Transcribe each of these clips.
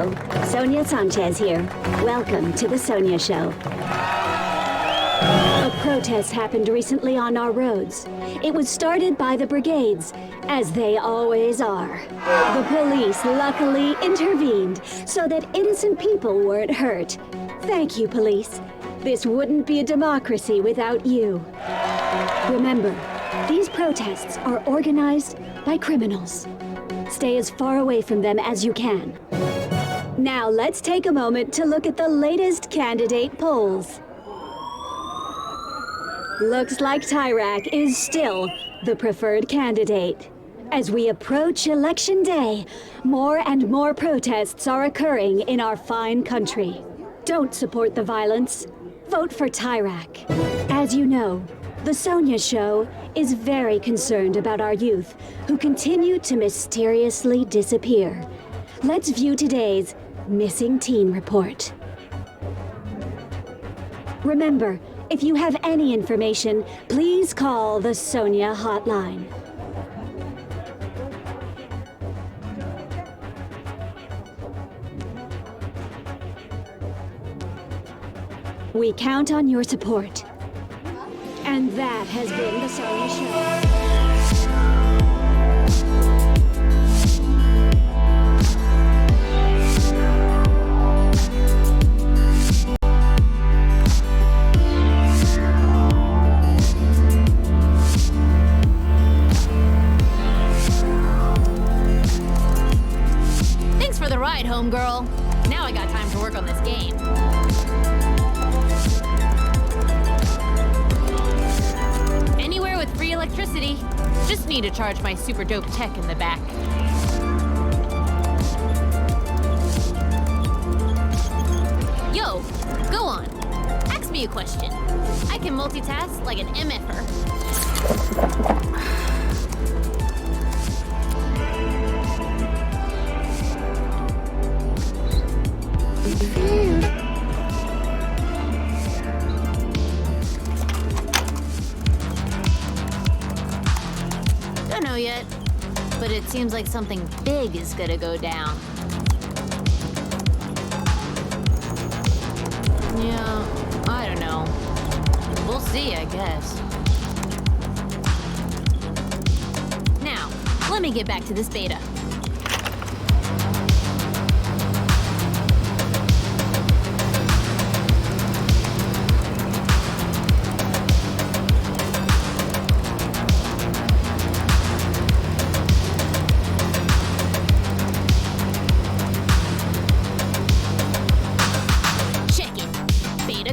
Hello, Sonia Sanchez here. Welcome to the Sonia Show. A protest happened recently on our roads. It was started by the brigades, as they always are. The police luckily intervened so that innocent people weren't hurt. Thank you, police. This wouldn't be a democracy without you. Remember, these protests are organized by criminals. Stay as far away from them as you can. Now let's take a moment to look at the latest candidate polls. Looks like Tyrak is still the preferred candidate. As we approach Election Day, more and more protests are occurring in our fine country. Don't support the violence. Vote for Tyrak. As you know, the Sonia Show is very concerned about our youth who continue to mysteriously disappear. Let's view today's Missing Teen Report. Remember, if you have any information, please call the Sonia hotline. We count on your support. And that has been the Sonia Show. Thanks for the ride, homegirl. Now I got time to work on this game. Anywhere with free electricity. Just need to charge my super dope tech in the back. Yo, go on. Ask me a question. I can multitask like an MFer. Don't know yet, but it seems like something big is gonna go down. Yeah, I don't know. We'll see, I guess. Now, let me get back to this beta.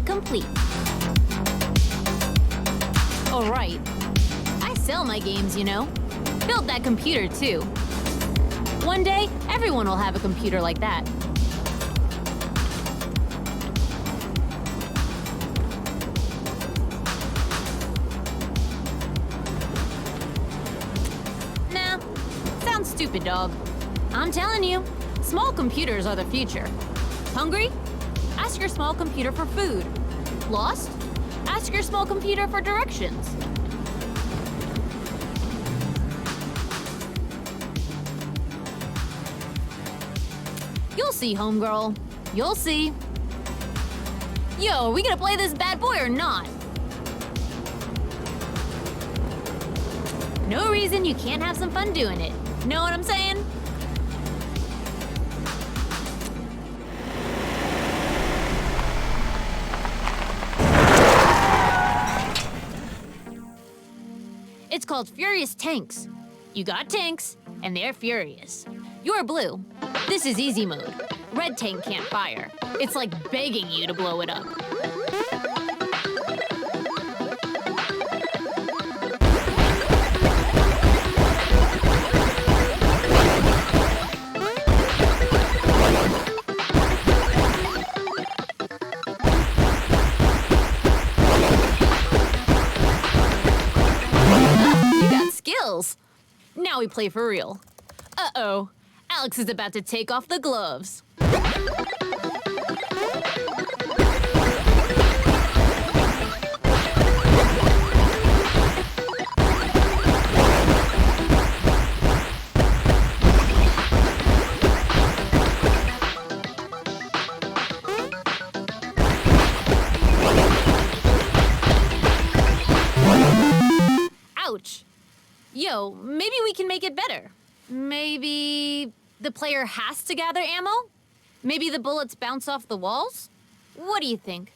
Complete. All right. I sell my games, you know. Build that computer, too. One day, everyone will have a computer like that. Nah, sounds stupid, dog. I'm telling you, small computers are the future. Hungry? Ask your small computer for food. Lost? Ask your small computer for directions. You'll see, homegirl. You'll see. Yo, are we gonna play this bad boy or not? No reason you can't have some fun doing it. Know what I'm saying? It's called Furious Tanks. You got tanks, and they're furious. You're blue. This is easy mode. Red tank can't fire. It's like begging you to blow it up. Now we play for real. Uh-oh. Alex is about to take off the gloves. Yo, maybe we can make it better. Maybe the player has to gather ammo? Maybe the bullets bounce off the walls? What do you think?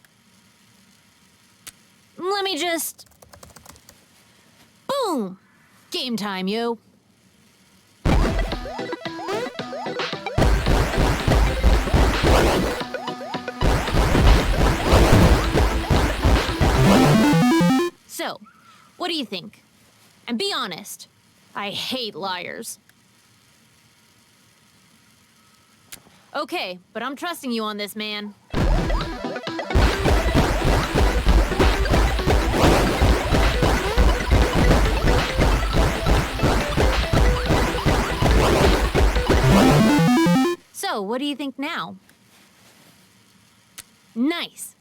Let me just... Boom! Game time, yo. So, what do you think? And be honest. I hate liars. Okay, but I'm trusting you on this, man. So, what do you think now? Nice.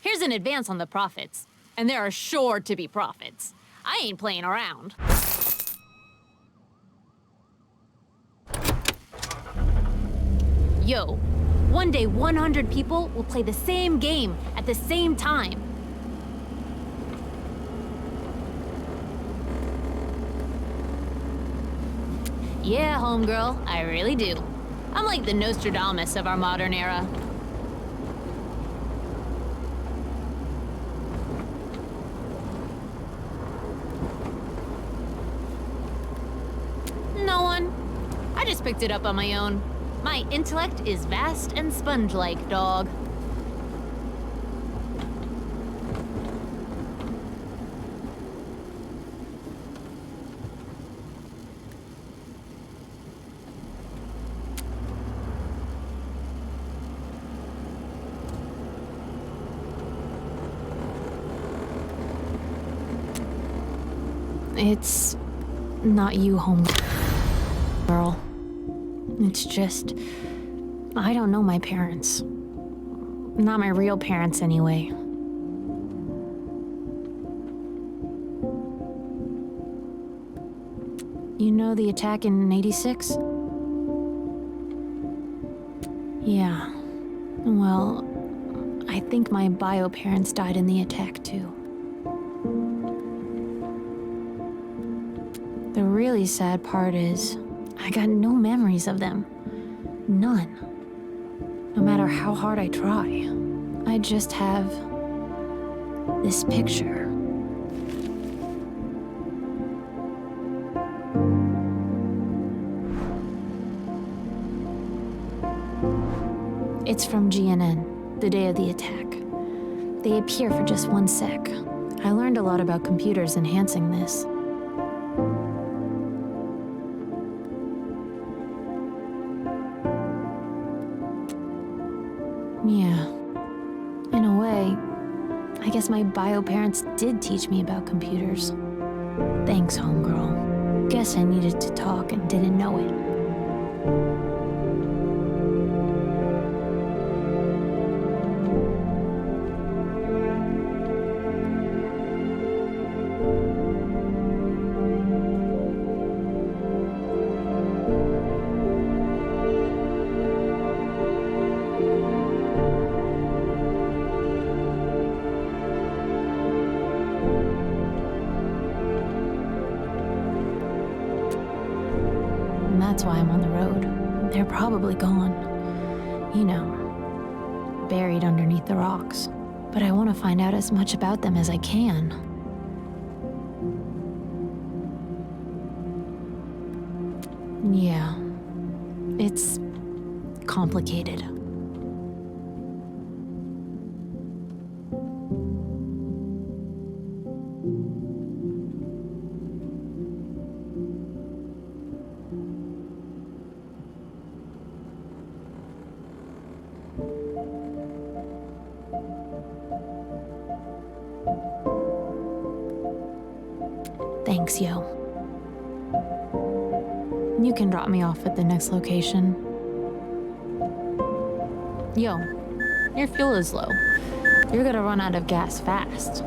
Here's an advance on the profits. And there are sure to be profits. I ain't playing around. Yo, one day 100 people will play the same game at the same time. Yeah, homegirl, I really do. I'm like the Nostradamus of our modern era. No one. I just picked it up on my own. My intellect is vast and sponge-like, dog. It's not you, homegirl. It's just... I don't know my parents. Not my real parents, anyway. You know the attack in '86? Yeah. Well, I think my bio parents died in the attack, too. The really sad part is, I got no memories of them. None. No matter how hard I try. I just have this picture. It's from GNN, the day of the attack. They appear for just 1 sec. I learned a lot about computers enhancing this. Yeah. In a way, I guess my bio parents did teach me about computers. Thanks, homegirl. Guess I needed to talk and didn't know it. That's why I'm on the road. They're probably gone. You know, buried underneath the rocks. But I want to find out as much about them as I can. Yeah, it's complicated. Thanks, yo. You can drop me off at the next location. Yo, your fuel is low. You're gonna run out of gas fast.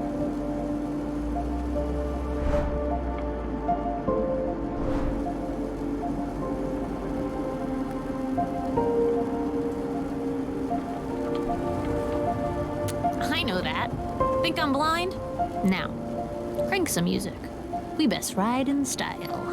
I know that. Think I'm blind? Now, crank some music. We best ride in style.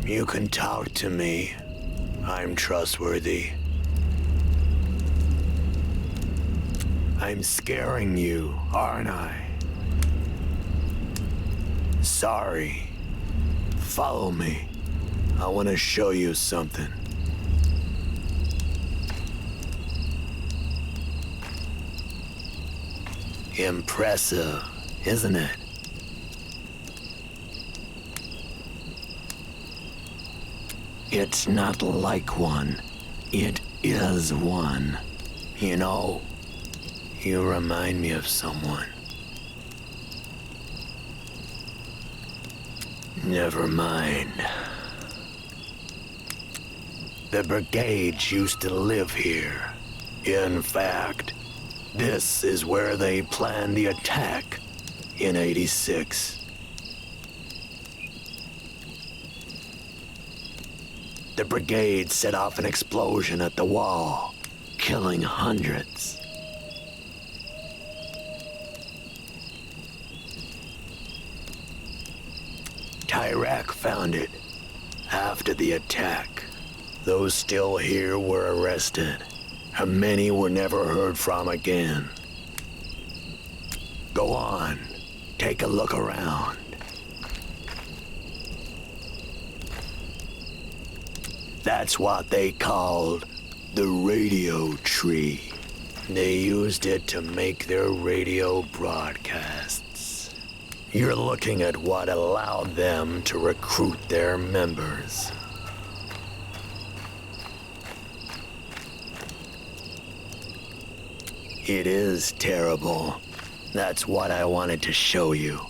You can talk to me. I'm trustworthy. I'm scaring you, aren't I? Sorry. Follow me. I want to show you something. Impressive, isn't it? It's not like one. It is one. You know, you remind me of someone. Never mind. The brigades used to live here. In fact, this is where they planned the attack in '86. The brigade set off an explosion at the wall, killing hundreds. Tyrek found it after the attack. Those still here were arrested, and many were never heard from again. Go on, take a look around. That's what they called the radio tree. They used it to make their radio broadcasts. You're looking at what allowed them to recruit their members. It is terrible. That's what I wanted to show you.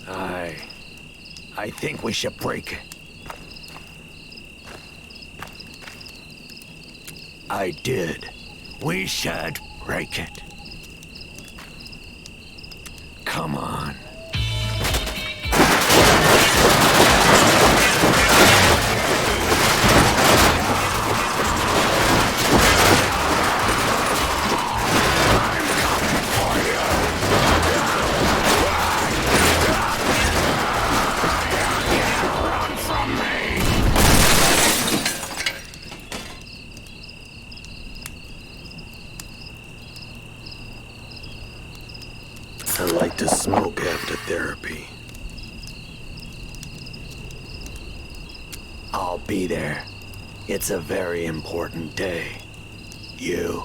I think we should break it. I did. We should break it. Come on. I like to smoke after therapy. I'll be there. It's a very important day. You.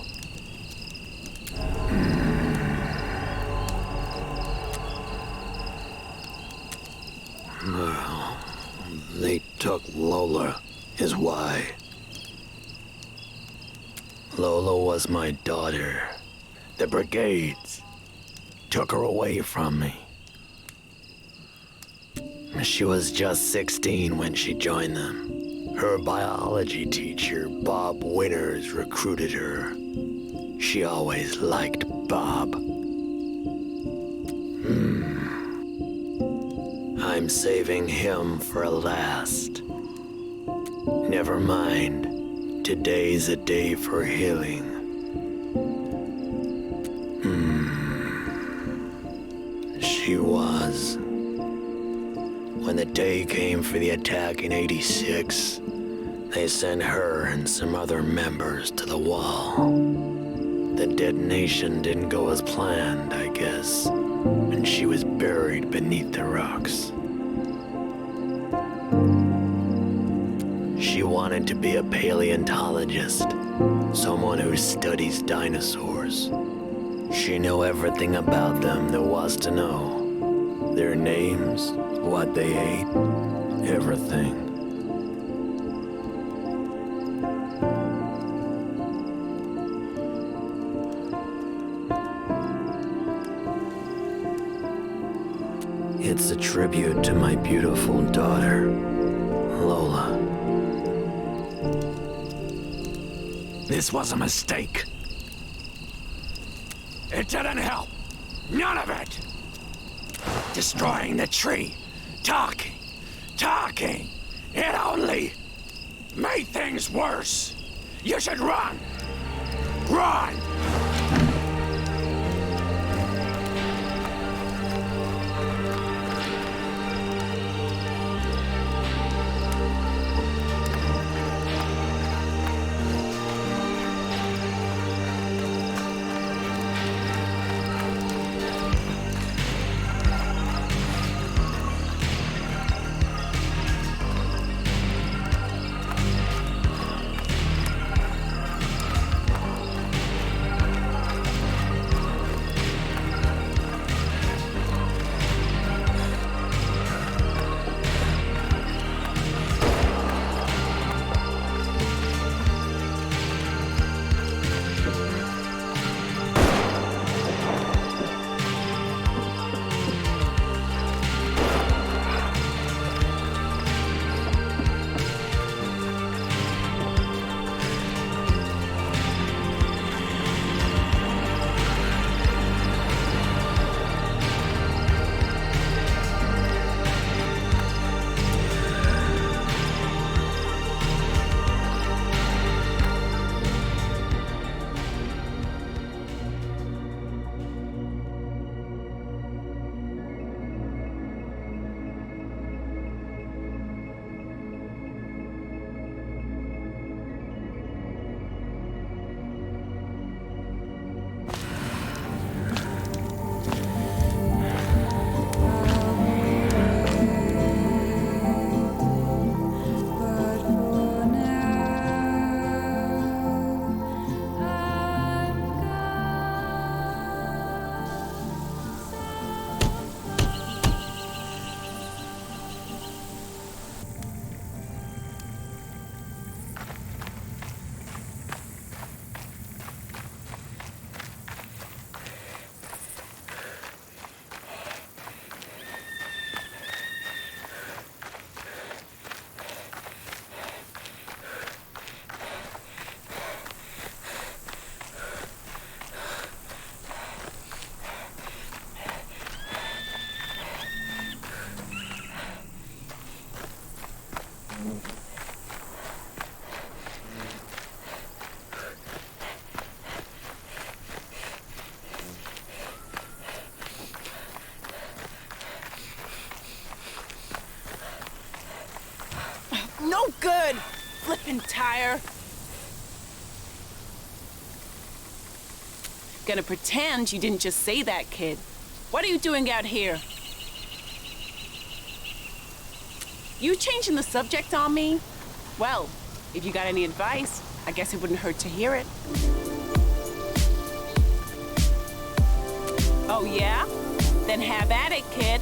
Well, they took Lola, is why. Lola was my daughter. The brigades took her away from me. She was just 16 when she joined them. Her biology teacher, Bob Winters, recruited her. She always liked Bob. I'm saving him for last. Never mind. Today's a day for healing. She was. When the day came for the attack in '86, they sent her and some other members to the wall. The detonation didn't go as planned, I guess, and she was buried beneath the rocks. She wanted to be a paleontologist, someone who studies dinosaurs. She knew everything about them there was to know. Their names, what they ate, everything. It's a tribute to my beautiful daughter, Lola. This was a mistake. It didn't help. None of it. Destroying the tree. Talking. It only made things worse. You should run. Run! No good! Flippin' tire. Gonna pretend you didn't just say that, kid. What are you doing out here? You changing the subject on me? Well, if you got any advice, I guess it wouldn't hurt to hear it. Oh, yeah? Then have at it, kid.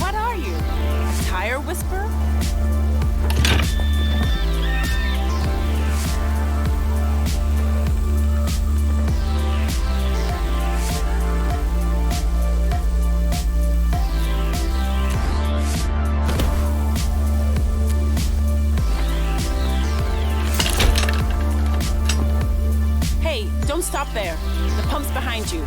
What are you? A tire whisperer? Don't stop there. The pump's behind you.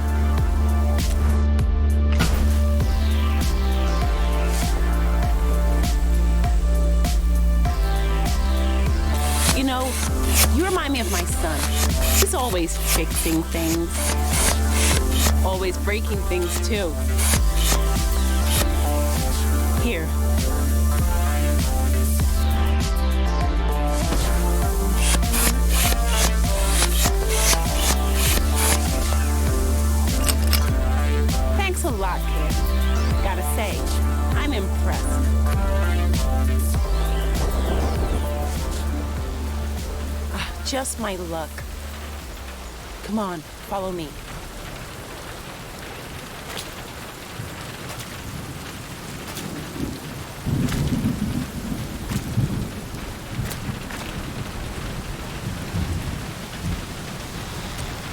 You know, you remind me of my son. He's always fixing things. Always breaking things, too. Here. Thanks a lot, kid. Gotta say, I'm impressed. Just my luck. Come on, follow me.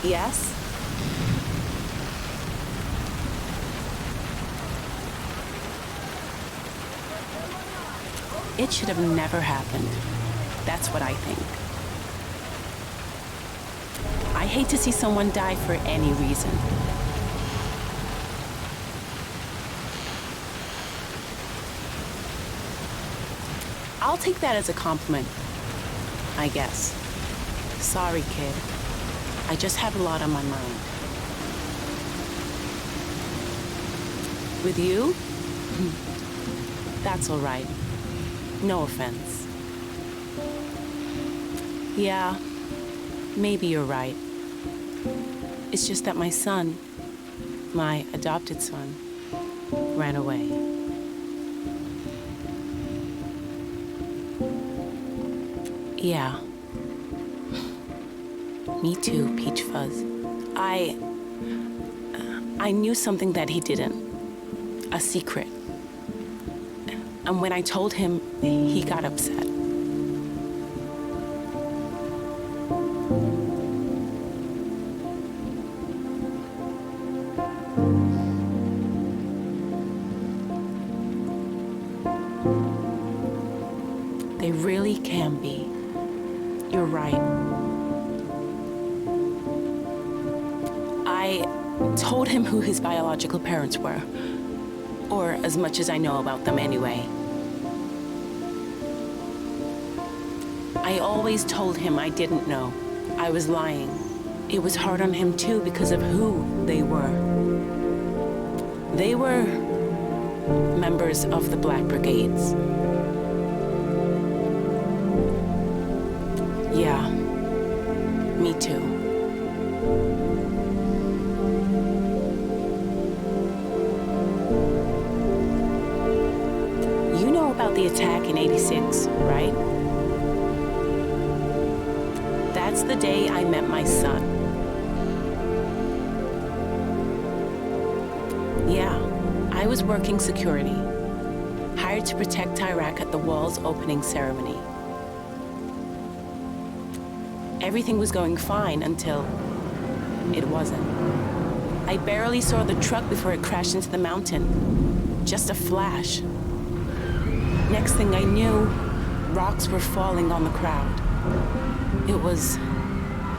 Yes? It should have never happened. That's what I think. I hate to see someone die for any reason. I'll take that as a compliment, I guess. Sorry, kid. I just have a lot on my mind. With you? That's all right. No offense. Yeah, maybe you're right. It's just that my son, my adopted son, ran away. Yeah. Me too, Peach Fuzz. I knew something that he didn't. A secret. And when I told him, he got upset. They really can be. You're right. I told him who his biological parents were. Or as much as I know about them anyway. I always told him I didn't know. I was lying. It was hard on him too because of who they were. They were members of the Black Brigades. Yeah, me too. You know about the attack in '86, right? That's the day I met my son. Yeah, I was working security, hired to protect Iraq at the wall's opening ceremony. Everything was going fine until it wasn't. I barely saw the truck before it crashed into the mountain. Just a flash. Next thing I knew, rocks were falling on the crowd. It was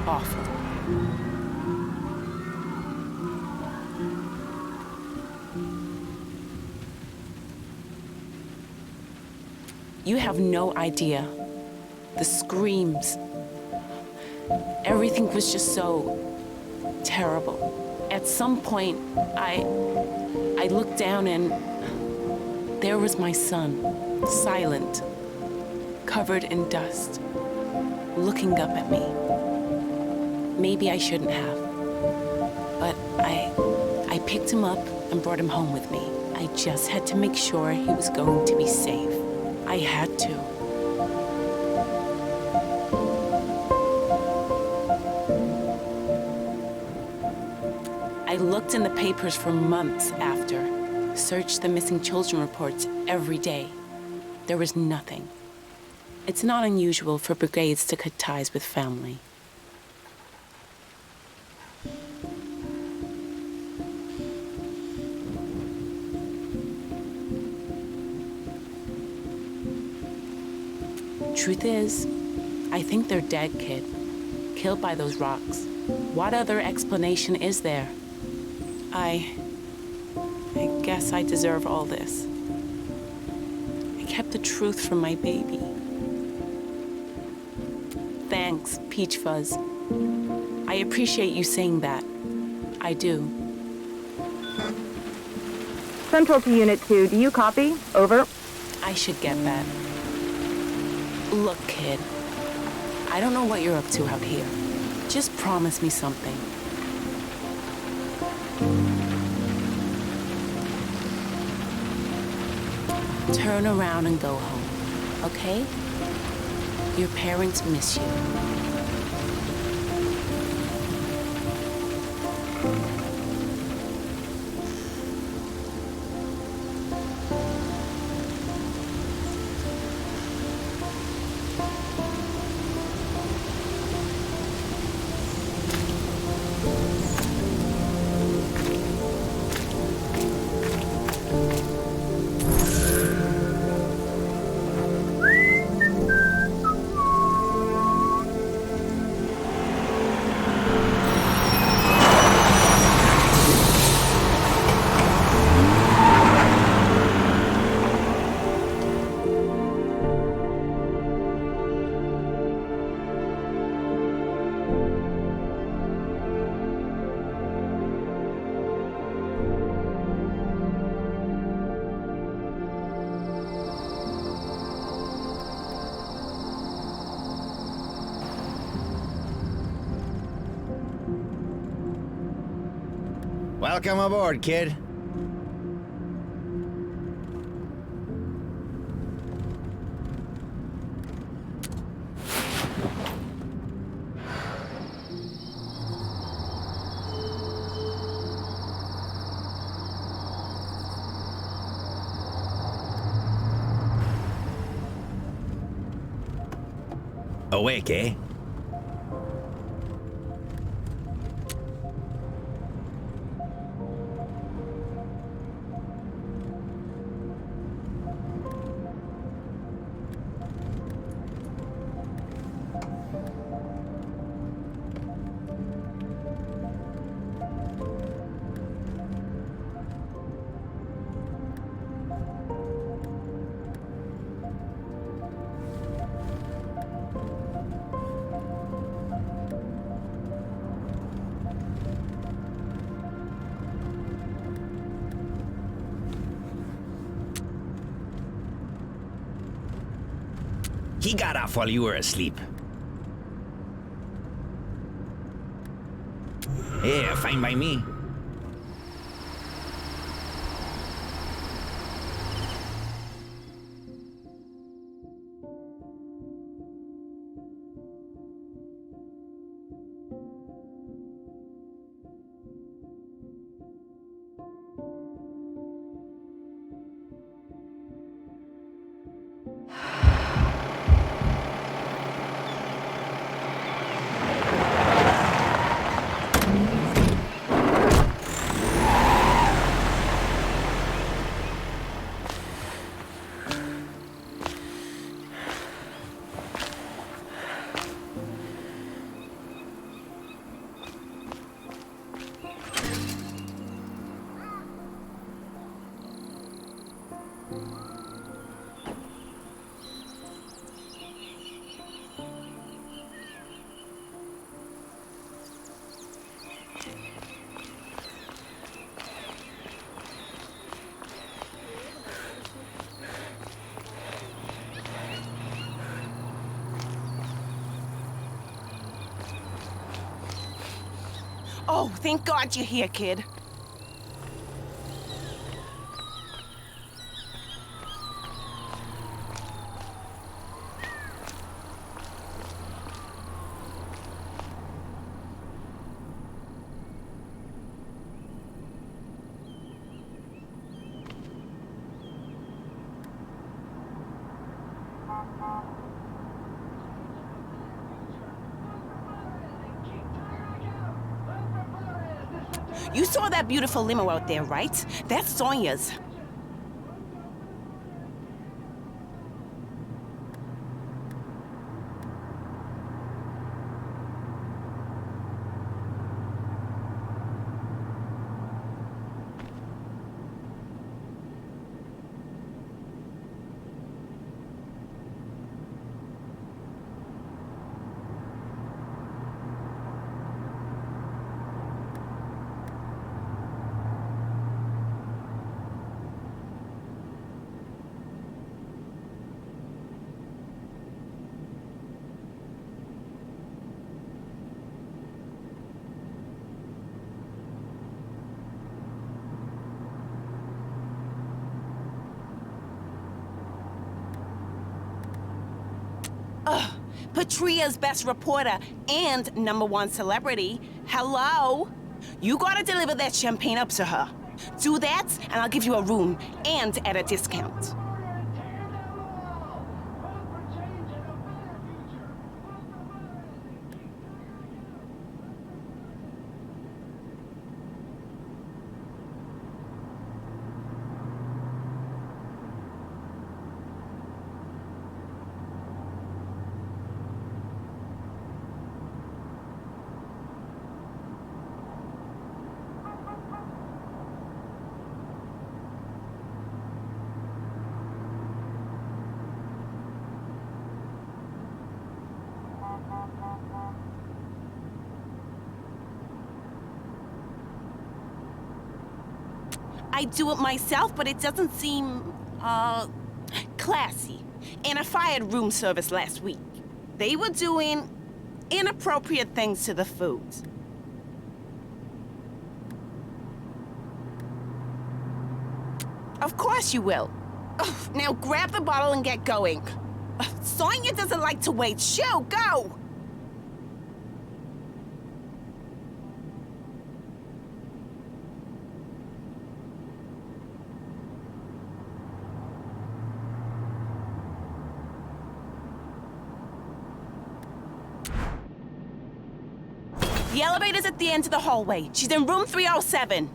awful. You have no idea. The screams. Everything was just so terrible. At some point, I looked down and there was my son, silent, covered in dust, looking up at me. Maybe I shouldn't have. But I picked him up and brought him home with me. I just had to make sure he was going to be safe. I had to. I looked in the papers for months after, searched the missing children reports every day. There was nothing. It's not unusual for brigades to cut ties with family. Truth is, I think they're dead, kid. Killed by those rocks. What other explanation is there? I guess I deserve all this. I kept the truth from my baby. Thanks, Peach Fuzz. I appreciate you saying that. I do. Central to Unit 2, do you copy? Over. I should get that. Look, kid. I don't know what you're up to out here. Just promise me something. Turn around and go home, okay? Your parents miss you. Welcome aboard, kid. Awake, eh? He got off while you were asleep. Yeah, fine by me. Oh, thank God you're here, kid. You saw that beautiful limo out there, right? That's Sonia's. Patria's best reporter and #1 celebrity. Hello? You gotta deliver that champagne up to her. Do that, and I'll give you a room and at a discount. I do it myself, but it doesn't seem, classy. And I fired room service last week. They were doing inappropriate things to the food. Of course you will. Ugh, now grab the bottle and get going. Ugh, Sonia doesn't like to wait. Shoo, go! The elevator's at the end of the hallway. She's in room 307.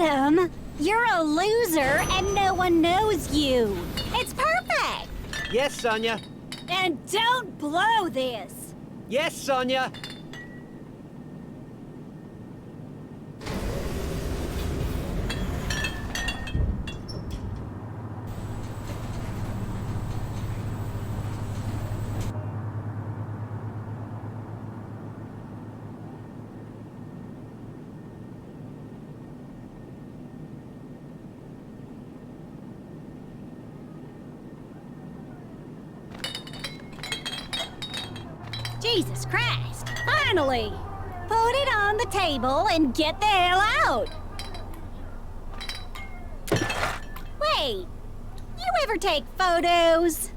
Adam, you're a loser and no one knows you. It's perfect. Yes, Sonia. And don't blow this. Yes, Sonia. Jesus Christ, finally! Put it on the table and get the hell out! Wait, you ever take photos?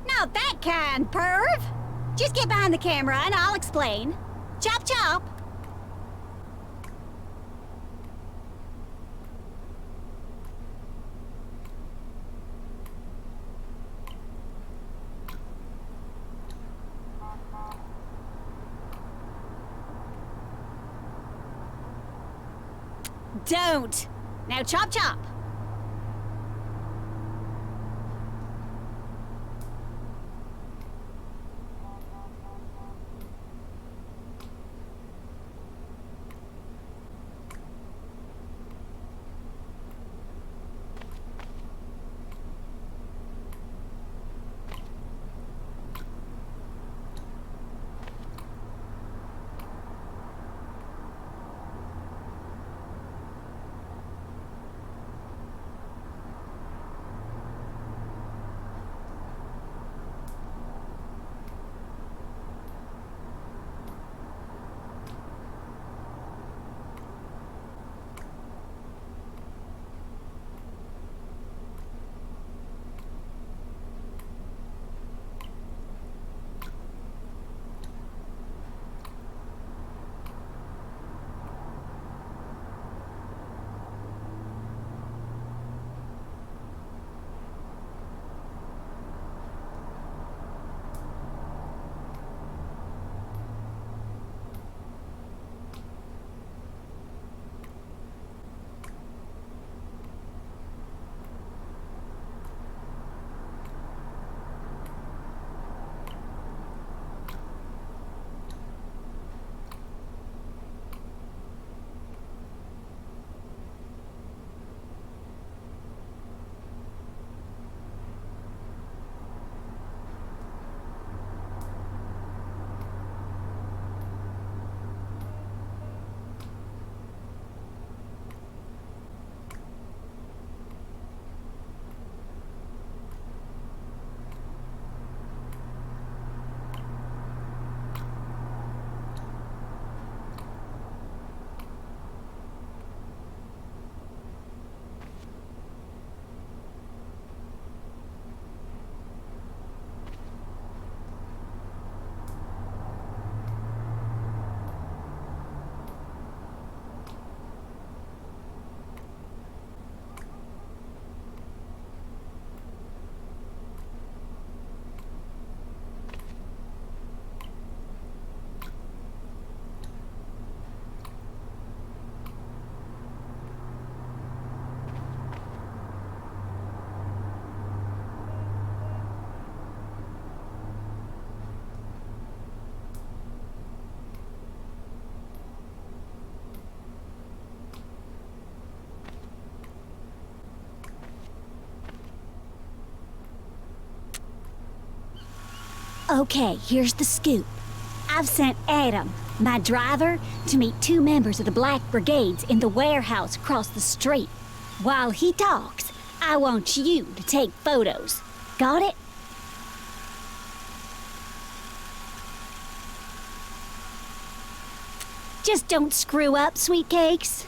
Not that kind, perv! Just get behind the camera and I'll explain. Chop chop! Don't! Now chop chop! Okay, here's the scoop. I've sent Adam, my driver, to meet two members of the Black Brigades in the warehouse across the street. While he talks, I want you to take photos. Got it? Just don't screw up, sweet cakes.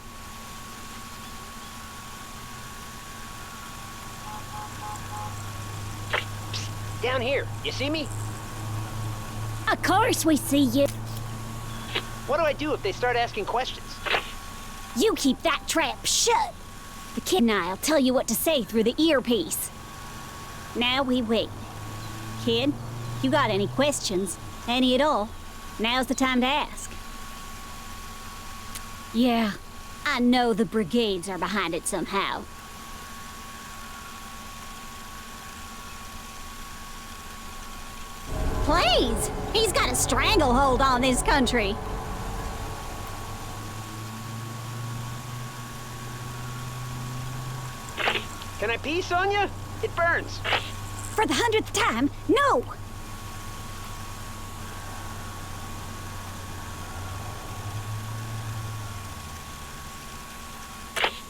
Down here. You see me? Of course we see you. What do I do if they start asking questions? You keep that trap shut. The kid and I'll tell you what to say through the earpiece. Now we wait. Kid, you got any questions? Any at all? Now's the time to ask. Yeah, I know the brigades are behind it somehow. Please! He's got a stranglehold on this country. Can I pee, Sonia? It burns. For the 100th time, no!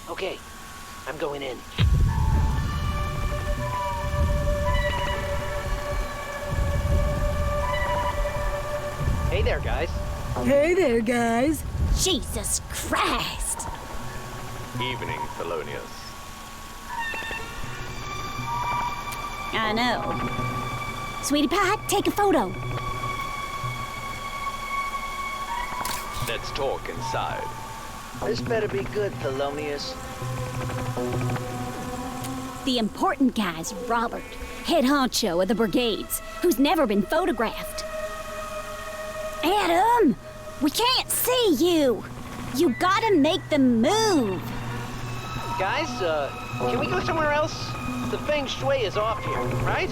Okay, I'm going in. Hey there, guys. Hey there, guys. Jesus Christ! Evening, Thelonious. I know. Sweetie Pie, take a photo. Let's talk inside. This better be good, Thelonious. The important guy's Robert, head honcho of the brigades, who's never been photographed. Adam! We can't see you! You gotta make the move! Guys, can we go somewhere else? The feng shui is off here, right?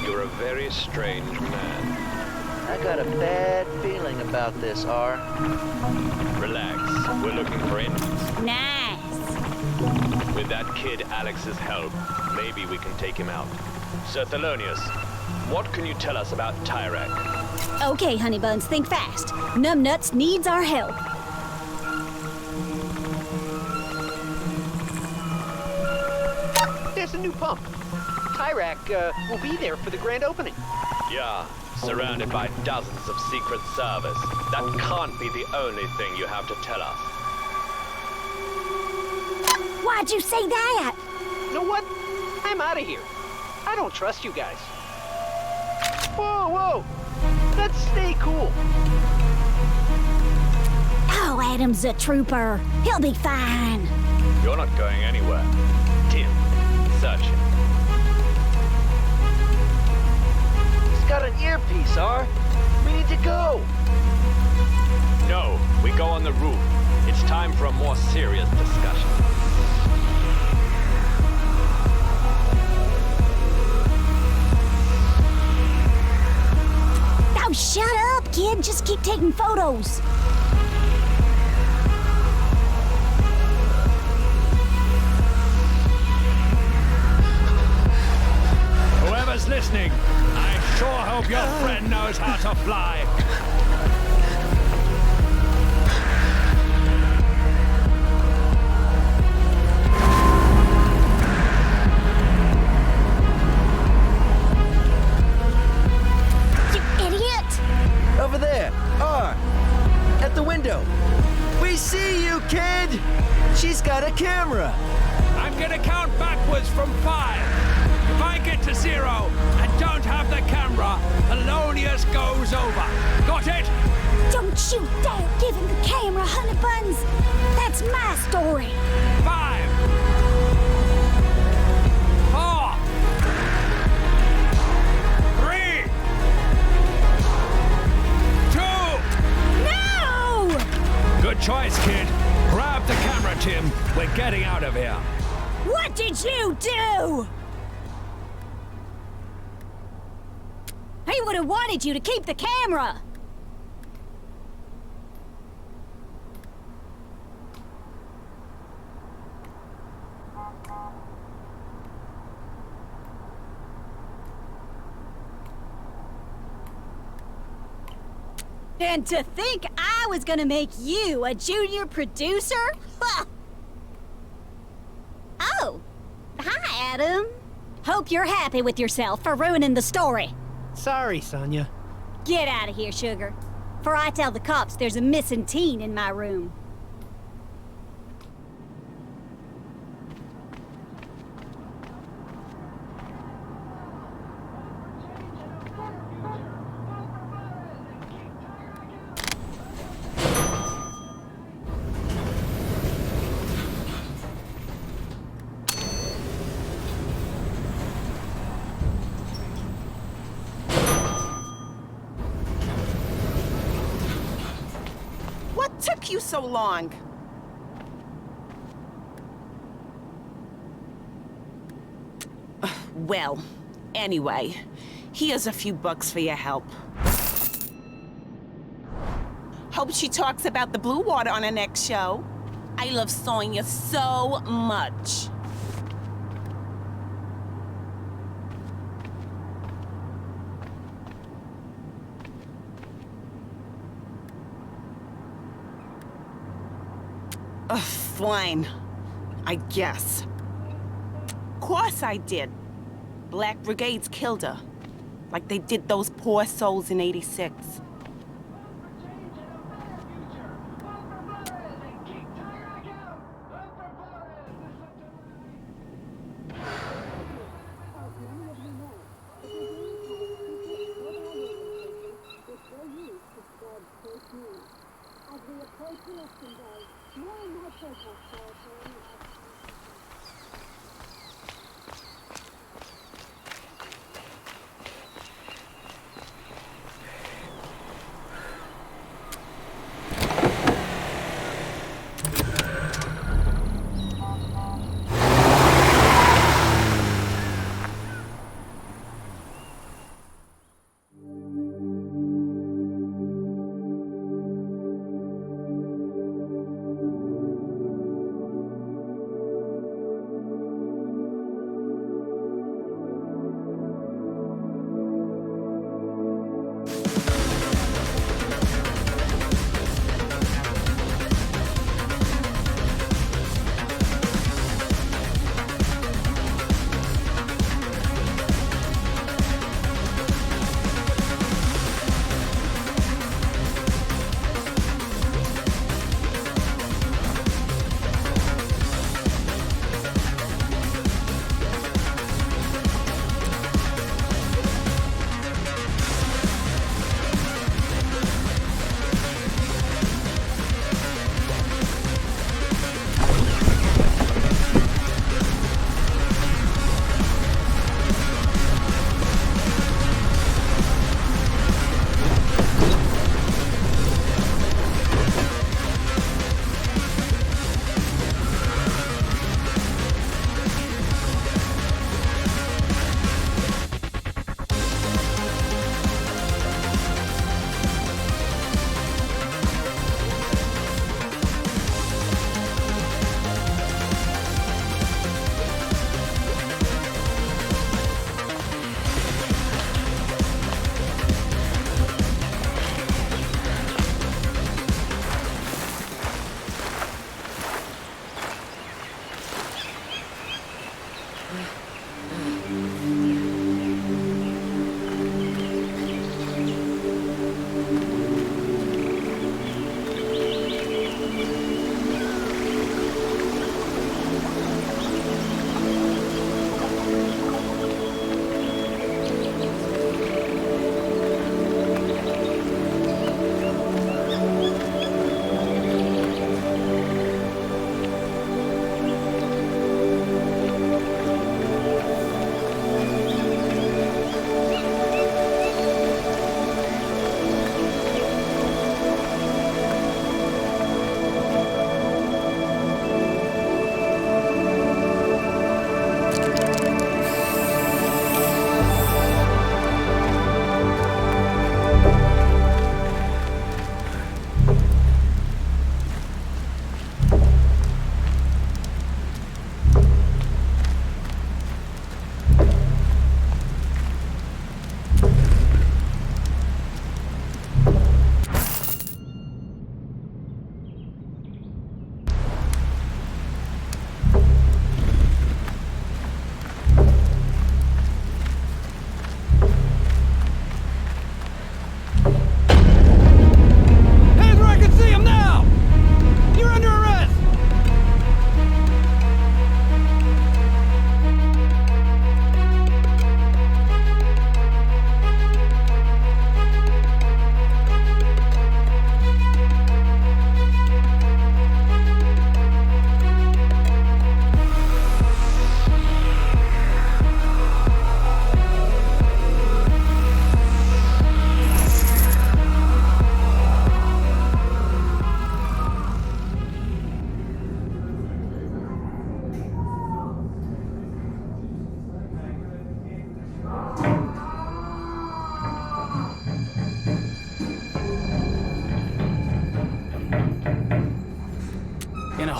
You're a very strange man. I got a bad feeling about this, R. Relax. We're looking for enemies. Nice! With that kid Alex's help, maybe we can take him out. Sir Thelonious, what can you tell us about Tyrek? Okay, honey buns, think fast. Numbnuts needs our help. There's a new pump. Tyrek, will be there for the grand opening. Yeah, surrounded by dozens of secret service. That can't be the only thing you have to tell us. Why'd you say that? You know what? I'm out of here. I don't trust you guys. Whoa, whoa! Let's stay cool. Oh, Adam's a trooper. He'll be fine. You're not going anywhere. Tim, search him. He's got an earpiece, R. We need to go. No, we go on the roof. It's time for a more serious discussion. Oh, shut up, kid. Just keep taking photos. Whoever's listening, I sure hope your friend knows how to fly. You idiot! Over there, R. At the window. We see you, kid! She's got a camera. I'm gonna count backwards from 5. If I get to 0 and don't have the camera, Thelonious goes over. Got it? Don't you dare give him the camera, honey buns. That's my story. 5, 4, 3, 2. No! Good choice, kid. Grab the camera, Tim. We're getting out of here. What did you do? He would have wanted you to keep the camera. And to think I was gonna make you a junior producer? Oh, hi. Adam. Hope you're happy with yourself for ruining the story. Sorry, Sonia. Get out of here, sugar. For I tell the cops there's a missing teen in my room. What took you so long? Well, anyway, here's a few bucks for your help. Hope she talks about the blue water on her next show. I love Sonya so much. Ugh, fine. I guess. Course I did. Black Brigades killed her. Like they did those poor souls in '86.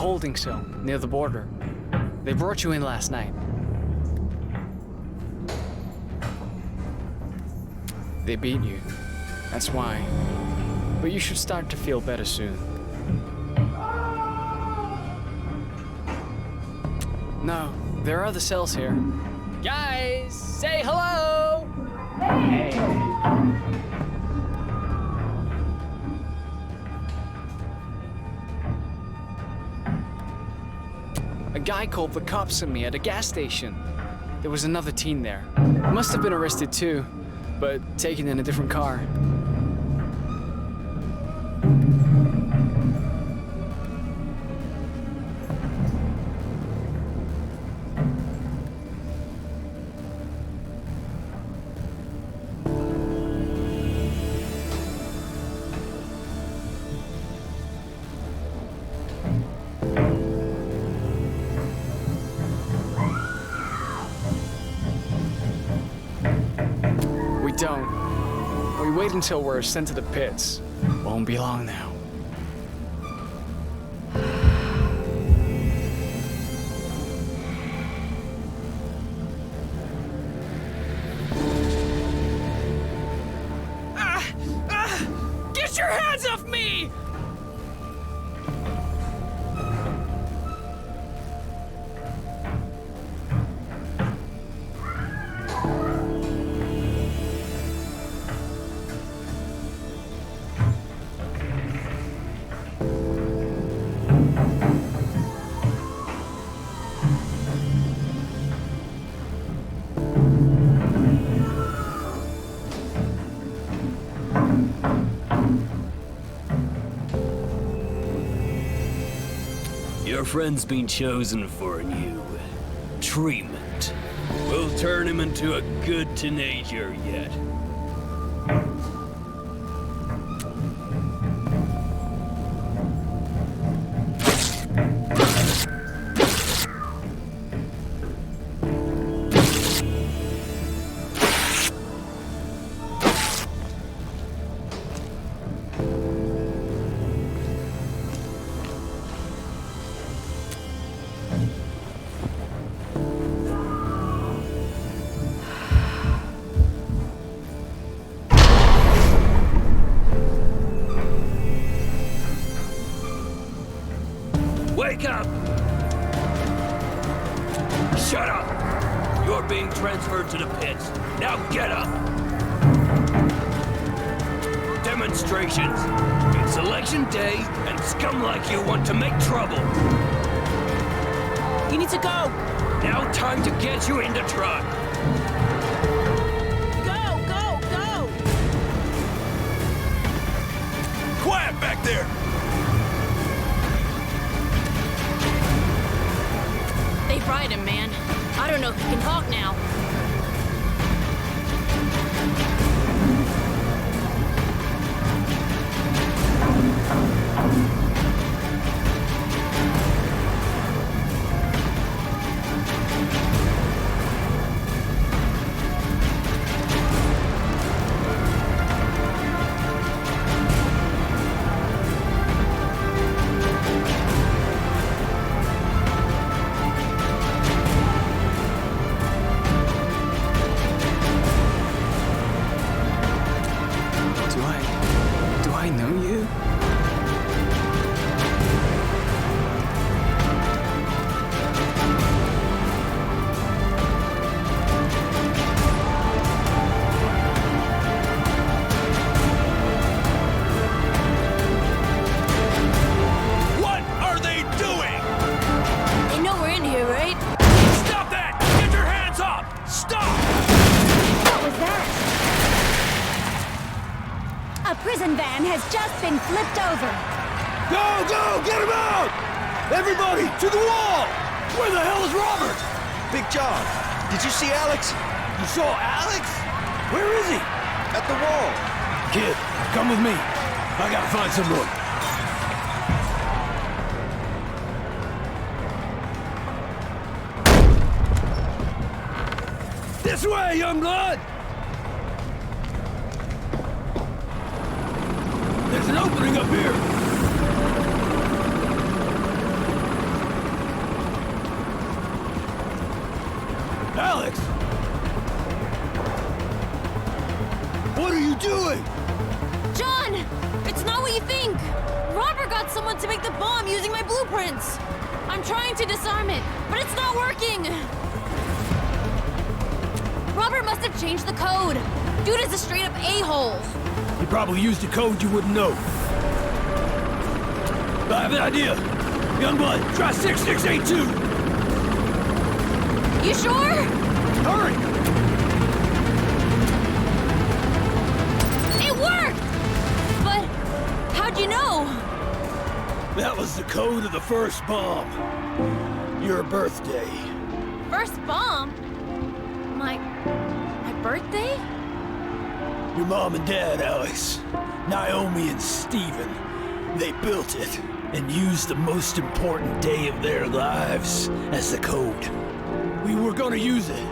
holding cell near the border. They brought you in last night. They beat you. That's why. But you should start to feel better soon. No, there are other cells here. Guys, say hello! Hey! A guy called the cops on me at a gas station. There was another teen there. Must have been arrested too, but taken in a different car. Don't. We wait until we're sent to the pits. Won't be long now. Get your hands off me! Your friend's been chosen for a new treatment. We'll turn him into a good teenager yet. Wake up! Shut up! You're being transferred to the pits. Now get up! Demonstrations. It's election day, and scum like you want to make trouble. You need to go! Now time to get you in the truck. Go, go, go! Quiet back there! They fried him, man. I don't know if he can talk now. Do I know you? What are they doing? They know we're in here, right? Stop that! Get your hands up! Stop! What was that? A prison van has just been flipped over. Go, go! Get him out! Everybody, to the wall! Where the hell is Robert? Big John, did you see Alex? You saw Alex? Where is he? At the wall. Kid, come with me. I gotta find some room. This way, young blood! There's an opening up here. Alex! What are you doing? John! It's not what you think! Robert got someone to make the bomb using my blueprints! I'm trying to disarm it, but it's not working! Robert must have changed the code. Dude is a straight-up a-hole. He probably used a code you wouldn't know. I have an idea. Youngblood, try 6682! You sure? Hurry! It worked! But how'd you know? That was the code of the first bomb. Your birthday. First bomb? My birthday? Your mom and dad, Alex. Naomi and Steven. They built it and used the most important day of their lives as the code. We were gonna use it,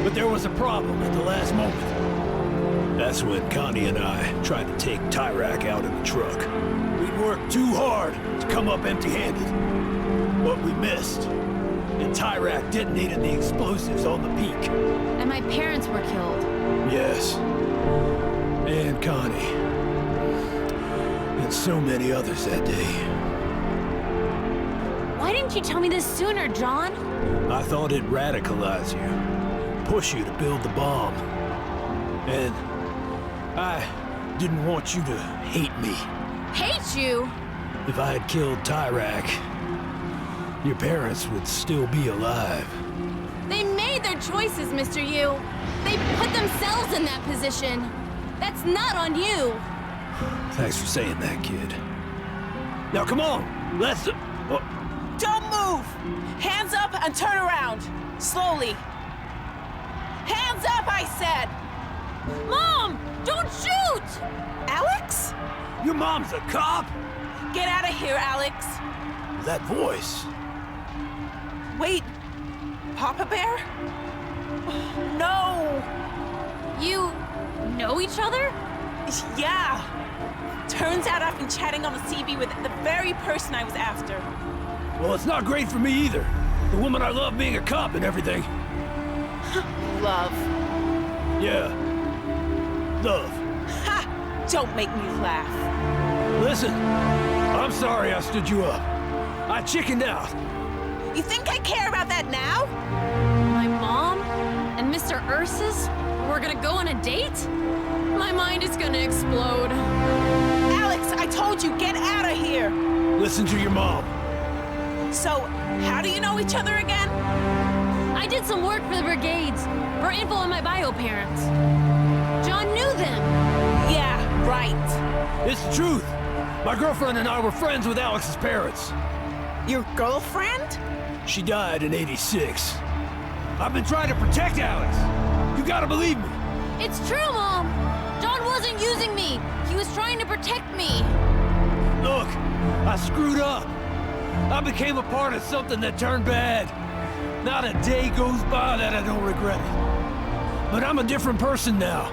but there was a problem at the last moment. That's when Connie and I tried to take Tyrak out in the truck. We'd worked too hard to come up empty-handed, but we missed. And Tyrak detonated the explosives on the peak. And my parents were killed. Yes. And Connie. And so many others that day. Why didn't you tell me this sooner, John? I thought it'd radicalize you. Push you to build the bomb. And I didn't want you to hate me. Hate you? If I had killed Tyrak, your parents would still be alive. They made their choices, Mr. Yu. They put themselves in that position. That's not on you. Thanks for saying that, kid. Now come on, let's... Don't move! Hands up and turn around. Slowly. Hands up, I said! Mom! Don't shoot! Alex? Your mom's a cop? Get out of here, Alex. That voice. Wait, Papa Bear? No! You know each other? Yeah. Turns out I've been chatting on the CB with the very person I was after. Well, it's not great for me either. The woman I love being a cop and everything. Love. Yeah. Love. Ha! Don't make me laugh. Listen, I'm sorry I stood you up. I chickened out. You think I care about that now? My mom and Mr. Ursus were gonna go on a date? My mind is gonna explode. Alex, I told you, get out of here! Listen to your mom. So, how do you know each other again? I did some work for the brigades, for info on my bio parents. John knew them. Yeah, right. It's the truth. My girlfriend and I were friends with Alex's parents. Your girlfriend? She died in '86. I've been trying to protect Alex. You gotta believe me. It's true, Mom. John wasn't using me. He was trying to protect me. Look, I screwed up. I became a part of something that turned bad. Not a day goes by that I don't regret it. But I'm a different person now.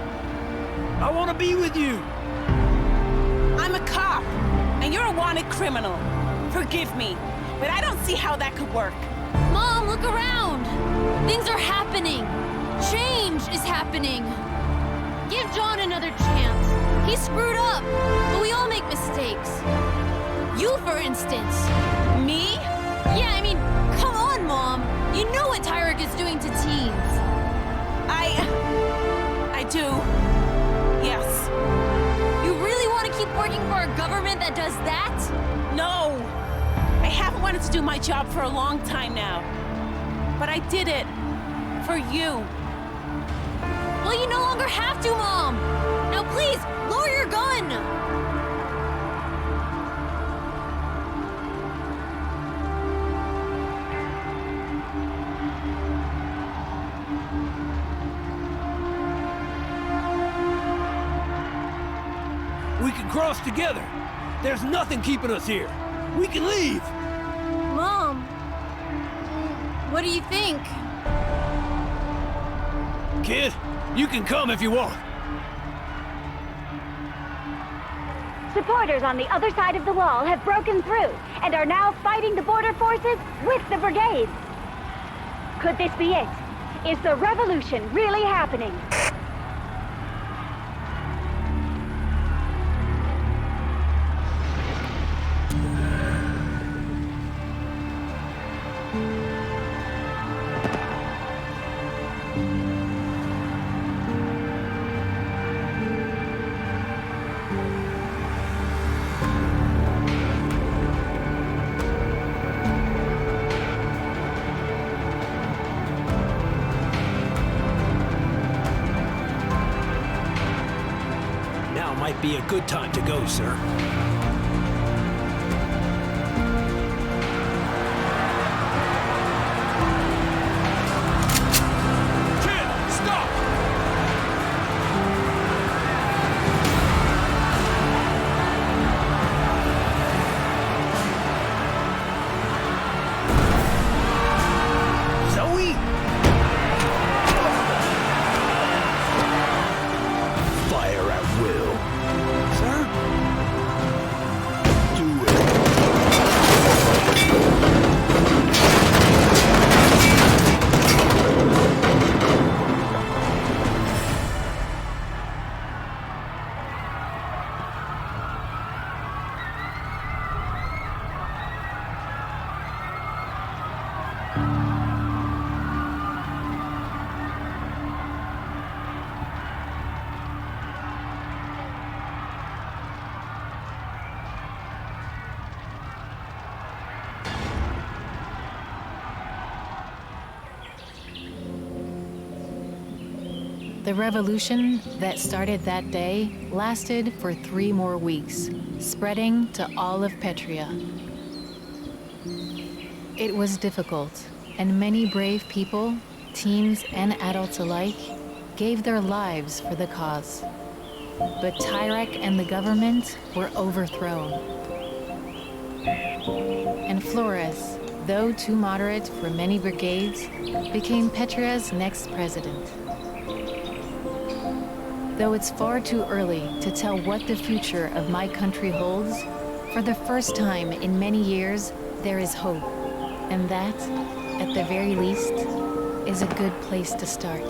I want to be with you. I'm a cop, and you're a wanted criminal. Forgive me, but I don't see how that could work. Mom, look around. Things are happening. Change is happening. Give John another chance. He screwed up, but we all make mistakes. You, for instance. Me? Yeah, I mean, come on, Mom. You know what Tyrak is doing to teens. I do. Yes. You really want to keep working for a government that does that? No. I haven't wanted to do my job for a long time now. But I did it. For you. Well, you no longer have to, Mom. Now, please, lower your gun. We can cross together. There's nothing keeping us here. We can leave. Mom, what do you think? Kid, you can come if you want. Supporters on the other side of the wall have broken through and are now fighting the border forces with the brigades. Could this be it? Is the revolution really happening? Now might be a good time to go, sir. Kid, stop! Zoe? Fire at will. Sir? Do it. The revolution that started that day lasted for 3 more weeks, spreading to all of Petria. It was difficult, and many brave people, teens and adults alike, gave their lives for the cause. But Tyrek and the government were overthrown. And Flores, though too moderate for many brigades, became Petria's next president. Though it's far too early to tell what the future of my country holds, for the first time in many years, there is hope. And that, at the very least, is a good place to start.